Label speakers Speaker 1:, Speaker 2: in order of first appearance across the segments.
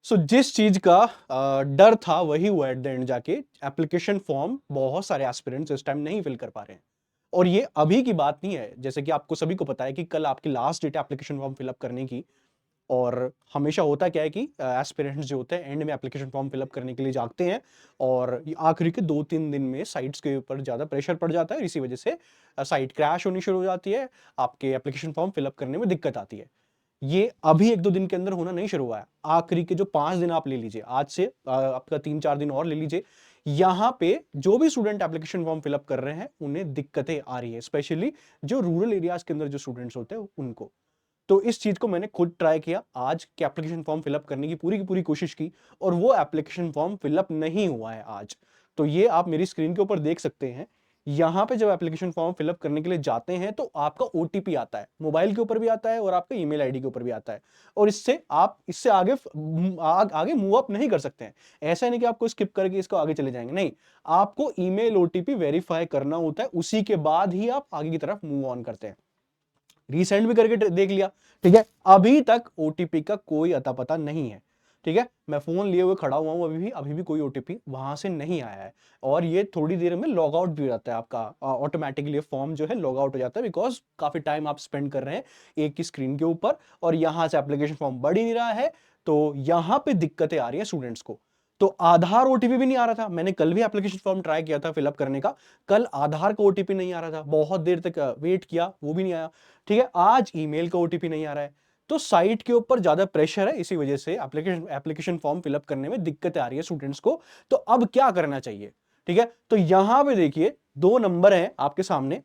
Speaker 1: जिस चीज का डर था वही हुआ एट द एंड जाके। एप्लीकेशन फॉर्म बहुत सारे एस्पिरेंट्स इस टाइम नहीं फिल कर पा रहे हैं। और ये अभी की बात नहीं है, जैसे कि आपको सभी को पता है कि कल आपकी लास्ट डेट है एप्लीकेशन फॉर्म फिलअप करने की। और हमेशा होता क्या है कि एस्पिरेंट्स जो होते हैं एंड में एप्लीकेशन फॉर्म फिलअप करने के लिए जागते हैं, और ये आखिरी के 2-3 दिन में साइट्स के ऊपर ज़्यादा प्रेशर पड़ जाता है, इसी वजह से साइट क्रैश होनी शुरू हो जाती है, आपके एप्लीकेशन फॉर्म फिलअप करने में दिक्कत आती है। ये अभी 1-2 दिन के अंदर होना नहीं शुरू हुआ है। आखिरी के जो 5 दिन आप ले लीजिए, आज से आपका 3-4 दिन और ले लीजिए, यहाँ पे जो भी स्टूडेंट एप्लीकेशन फॉर्म फिलअप कर रहे हैं उन्हें दिक्कतें आ रही है, स्पेशली जो रूरल एरियाज के अंदर जो स्टूडेंट्स होते हैं उनको। तो इस चीज को मैंने खुद ट्राई किया आज के एप्लीकेशन फॉर्म फिलअप करने की पूरी कोशिश की, और वो एप्लीकेशन फॉर्म फिलअप नहीं हुआ है आज। तो ये आप मेरी स्क्रीन के ऊपर देख सकते हैं। यहां पे जब एप्लीकेशन फॉर्म फिलअप करने के लिए जाते हैं तो आपका ओटीपी आता है, मोबाइल के ऊपर भी आता है और आपका ईमेल आईडी के ऊपर भी आता है। और इससे आप इससे आगे मूव अप नहीं कर सकते हैं। ऐसा नहीं कि आपको स्किप करके इसको आगे चले जाएंगे, नहीं। आपको ईमेल ओटीपी वेरीफाई करना होता है, उसी के बाद ही आप आगे की तरफ मूव ऑन करते हैं। रीसेंड भी करके देख लिया, ठीक है, अभी तक ओटीपी का कोई अता पता नहीं है। ठीक है, मैं फोन लिए हुए खड़ा हुआ हूं, अभी भी कोई ओटीपी वहां से नहीं आया है। और ये थोड़ी देर में लॉग आउट भी हो जाता है, आपका ऑटोमेटिकली फॉर्म जो है लॉग आउट हो जाता है, बिकॉज काफी टाइम आप स्पेंड कर रहे हैं एक ही स्क्रीन के ऊपर, और यहां से एप्लीकेशन फॉर्म बढ़ ही नहीं रहा है। तो यहां पे दिक्कतें आ रही है स्टूडेंट्स को। तो आधार ओटीपी भी नहीं आ रहा था, मैंने कल भी एप्लीकेशन फॉर्म ट्राई किया था फिलअप करने का। कल आधार का ओटीपी नहीं आ रहा था, बहुत देर तक वेट किया, वो भी नहीं आया। ठीक है, आज ईमेल का ओटीपी नहीं आ रहा है। तो साइट के ऊपर ज्यादा प्रेशर है, इसी वजह से एप्लीकेशन फॉर्म फिलअप करने में दिक्कत आ रही है स्टूडेंट्स को। तो अब क्या करना चाहिए? ठीक है, तो यहां पे देखिए 2 नंबर है आपके सामने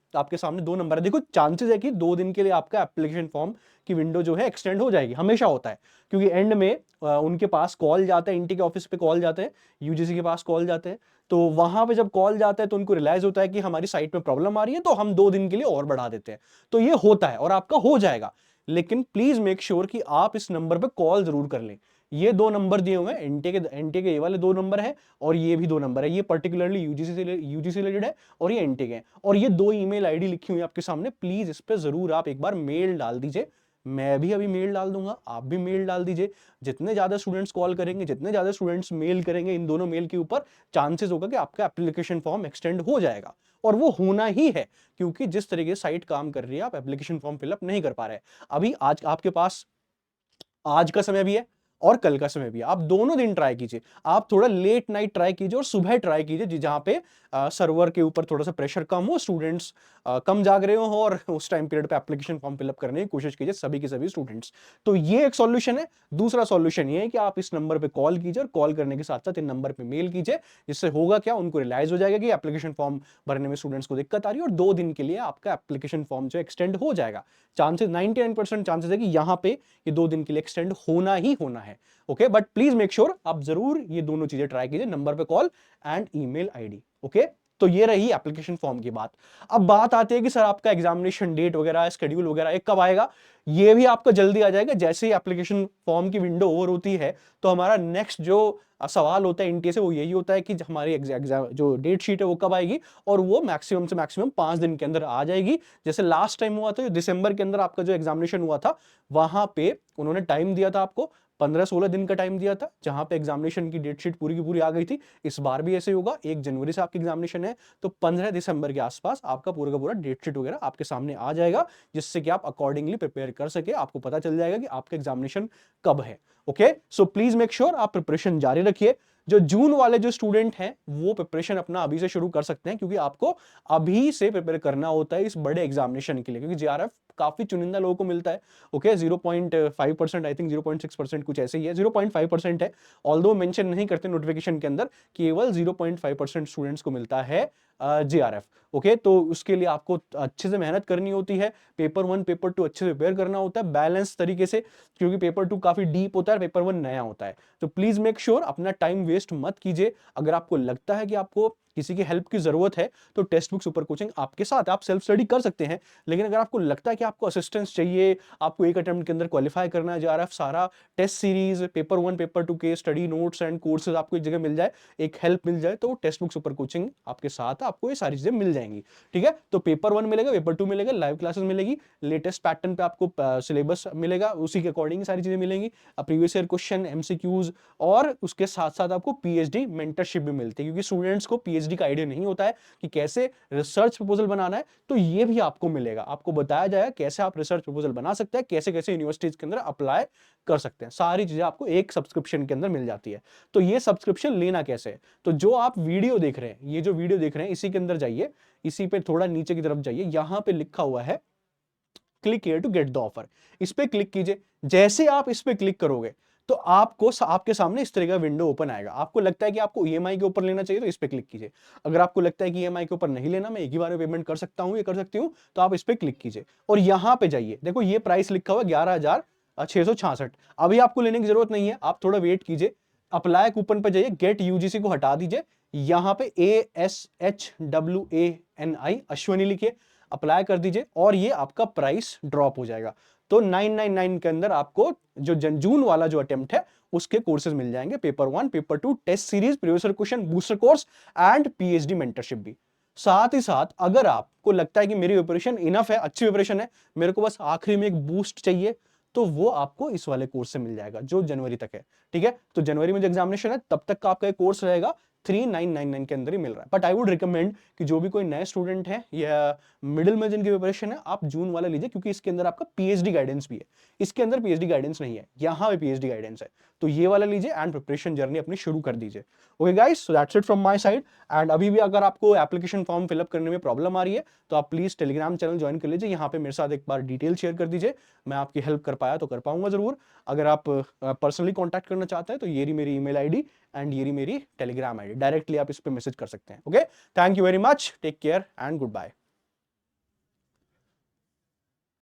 Speaker 1: 2 नंबर है। देखो, चांसेस है कि 2 दिन के लिए आपका एप्लीकेशन फॉर्म की विंडो जो है एक्सटेंड हो जाएगी, हमेशा होता है। क्योंकि एंड में उनके पास कॉल जाता है, इंटी के ऑफिस पे कॉल जाते हैं, यूजीसी के पास कॉल जाते हैं। तो वहां पे जब कॉल जाता है तो उनको रियलाइज होता है कि हमारी साइट में प्रॉब्लम आ रही है, तो हम 2 दिन के लिए और बढ़ा देते हैं। तो ये होता है और आपका हो जाएगा। लेकिन प्लीज मेक श्योर कि आप इस नंबर पे कॉल जरूर कर लें। ये 2 नंबर दिए हुए हैं, एनटीए के ये वाले 2 नंबर है, और ये भी 2 नंबर है। ये पर्टिकुलरली यूजीसी रिलेटेड है, और ये एनटीए के हैं। और ये 2 ईमेल आईडी लिखी हुई है आपके सामने, प्लीज इस पे जरूर आप एक बार मेल डाल दीजिए। मैं भी अभी मेल डाल दूंगा, आप भी मेल डाल दीजिए। जितने ज्यादा स्टूडेंट्स कॉल करेंगे, जितने ज्यादा स्टूडेंट्स मेल करेंगे इन दोनों मेल के ऊपर, चांसेस होगा कि आपका एप्लीकेशन फॉर्म एक्सटेंड हो जाएगा। और वो होना ही है, क्योंकि जिस तरीके से साइट काम कर रही है, आप एप्लीकेशन फॉर्म फिलअप नहीं कर पा रहे। अभी आज आपके पास आज का समय भी है और कल का समय भी है, आप दोनों दिन ट्राई कीजिए। आप थोड़ा लेट नाइट ट्राई कीजिए और सुबह ट्राई कीजिए, जहां पे सर्वर के ऊपर थोड़ा सा प्रेशर कम हो, स्टूडेंट्स कम जाग रहे हो, और उस टाइम पीरियड पे एप्लीकेशन फॉर्म फिलअप करने की कोशिश कीजिए सभी के सभी स्टूडेंट्स। तो ये एक सॉल्यूशन है। दूसरा सॉल्यूशन ये है कि आप इस नंबर पे कॉल कीजिए, और कॉल करने के साथ साथ इन नंबर पे मेल कीजिए। जिससे होगा क्या, उनको रियलाइज हो जाएगा कि एप्लीकेशन फॉर्म भरने में स्टूडेंट्स को दिक्कत आ रही है, और 2 दिन के लिए आपका एप्लीकेशन फॉर्म जो एक्सटेंड हो जाएगा। चांसेस 99% चांसेस है कि यहां पे ये 2 दिन के लिए एक्सटेंड होना ही होना है। Okay, but please make sure आप जरूर ये दोनों चीजें ट्राई कीजिए, नंबर पे call and email ID. Okay, तो ये रही एप्लीकेशन फॉर्म की बात। अब बात आती है कि सर आपका एग्जामिनेशन डेट वगैरह, शेड्यूल वगैरह एक कब आएगा? ये भी आपका जल्दी आ जाएगा। जैसे ही एप्लीकेशन फॉर्म की विंडो ओवर होती है, तो हमारा नेक्स्ट जो सवाल होता है इंटी से, वो यही होता है कि हमारी एग्जाम जो डेट शीट है वो कब आएगी, और वो मैक्सिमम से मैक्सिमम 5 दिन के अंदर आ जाएगी। जैसे लास्ट टाइम हुआ था, दिसंबर के अंदर आपका जो एग्जामिनेशन हुआ था, वहां पे उन्होंने टाइम दिया था आपको, 15-16 दिन का टाइम दिया था, जहां पे एग्जामिनेशन की डेट शीट पूरी की पूरी आ गई थी। इस बार भी ऐसे ही होगा, 1 जनवरी से आपकी एग्जामिनेशन है, तो 15 दिसंबर के आसपास आपका पूरा का पूरा डेट शीट वगैरह आपके सामने आ जाएगा, जिससे कि आप अकॉर्डिंगली प्रिपेयर कर सके, आपको पता चल जाएगा कि आपका एग्जामिनेशन कब है। Okay, so please make sure आप प्रिपरेशन जारी रखिए। जो जून वाले जो स्टूडेंट हैं वो प्रिपरेशन अपना अभी से शुरू कर सकते हैं, क्योंकि आपको अभी से प्रिपेयर करना होता है इस बड़े एग्जामिनेशन के लिए, क्योंकि जेआरएफ काफी चुनिंदा लोगों को मिलता है। ओके, 0.5%, आई थिंक 0.6% कुछ ऐसे ही है, 0.5% है। ऑल्दो मेंशन नहीं करते नोटिफिकेशन के अंदर, केवल 0.5% स्टूडेंट्स को मिलता है जेआरएफ। ओके, तो उसके लिए आपको अच्छे से मेहनत करनी होती है, पेपर 1 पेपर 2 अच्छे से प्रिपेयर करना होता है बैलेंस तरीके से, क्योंकि पेपर 2 काफी डीप होता है, पेपर 1 नया होता है। तो प्लीज मेक श्योर अपना टाइम वेस्ट मत कीजिए। अगर आपको लगता है कि आपको किसी की हेल्प की जरूरत है तो टेक्स्ट बुक सुपर कोचिंग आपके साथ, आप सेल्फ स्टडी कर सकते हैं। लेकिन अगर आपको लगता है कि आपको असिस्टेंस चाहिए, आपको एक अटेम्प्ट के अंदर क्वालिफाई करना है, JRF सारा टेस्ट सीरीज, पेपर 1 पेपर 2 के स्टडी नोट्स एंड कोर्सेज आपको एक जगह मिल जाए, एक हेल्प मिल जाए, तो टेक्स्ट बुक सुपर कोचिंग आपके साथ, आपको ये सारी चीजें मिल जाएंगी। ठीक है, तो पेपर 1 मिलेगा, पेपर 2 मिलेगा, लाइव क्लासेस मिलेगी, लेटेस्ट पैटर्न पे आपको सिलेबस मिलेगा, उसी के अकॉर्डिंग सारी चीजें मिलेंगी, प्रीवियस ईयर क्वेश्चन, MCQs, और उसके साथ साथ आपको PhD मेंटरशिप भी मिलती है, क्योंकि स्टूडेंट्स को PhD का आइडिया नहीं होता है कि कैसे रिसर्च प्रपोजल बनाना है, तो ये भी आपको मिलेगा, आपको बताया जाएगा कैसे आप रिसर्च प्रपोजल बना सकते हैं, कैसे कैसे यूनिवर्सिटीज के अंदर अप्लाई कर सकते हैं, सारी चीजें आपको एक सब्सक्रिप्शन के अंदर मिल जाती है। तो ये सब्सक्रिप्शन लेना कैसे है, तो जो आप वीडियो देख रहे हैं, ये जो वीडियो देख रहे हैं, इसी के अंदर जाइए, इसी पे थोड़ा नीचे की तरफ जाइए, यहां पे लिखा हुआ है click here to get the offer, इस पे क्लिक कीजिए। जैसे आप इस पे क्लिक करोगे तो आपको आपके सामने इस तरह का विंडो ओपन आएगा। आपको लगता है कि आपको EMI के ऊपर लेना चाहिए तो इस पे क्लिक कीजिए। अगर आपको लगता है कि EMI के ऊपर नहीं लेना, मैं एक ही बार में पेमेंट कर सकता हूं, ये कर सकती हूं, तो आप इस पे क्लिक कीजिए और यहां पे जाइए। देखो ये प्राइस लिखा हुआ 11,666। अभी आपको लेने की जरूरत नहीं है, आप थोड़ा वेट कीजिए। अप्लाई कूपन पे जाइए, गेट UGC को हटा दीजिए, यहां पे ASHWANI अश्वनी लिखिए, अप्लाई कर दीजिए और ये आपका प्राइस ड्रॉप हो जाएगा। तो 999 के अंदर आपको जो जून वाला जो अटेम्प्ट है उसके कोर्सेज मिल जाएंगे, paper 1 paper 2 test series, previous year question, booster course and PhD mentorship भी। साथ ही साथ अगर आपको लगता है कि मेरी प्रिपरेशन इनफ है, अच्छी प्रिपरेशन है, मेरे को बस आखिरी में एक बूस्ट चाहिए, तो वो आपको इस वाले कोर्स से मिल जाएगा जो जनवरी तक है। ठीक है, तो जनवरी में जो एग्जामिनेशन है तब तक का आपका एक कोर्स रहेगा, 3999 के अंदर ही मिल रहा है। बट आई वुड रिकमेंड कि जो भी कोई नए स्टूडेंट है या मिडिल में जिनकी प्रिपरेशन है, आप जून वाला लीजिए, क्योंकि इसके अंदर आपका PhD गाइडेंस भी है। इसके अंदर PhD गाइडेंस नहीं है, यहाँ पे PhD गाइडेंस है, तो ये वाला लीजिए एंड प्रिपरेशन जर्नी अपनी शुरू कर दीजिए। Okay guys, so that's it from my side. And अभी भी अगर आपको एप्लीकेशन फॉर्म फिलअप करने में प्रॉब्लम आ रही है तो आप प्लीज टेलीग्राम चैनल ज्वाइन कर लीजिए, यहाँ पे मेरे साथ एक बार डिटेल शेयर कर दीजिए, मैं आपकी हेल्प कर पाया तो कर पाऊंगा जरूर। अगर आप पर्सनली कॉन्टैक्ट करना चाहते हैं तो ये रही मेरी ईमेल ID एंड ये रही मेरी टेलीग्राम ID, डायरेक्टली आप इस पे मैसेज कर सकते हैं। Okay, thank you very much, take care and good bye.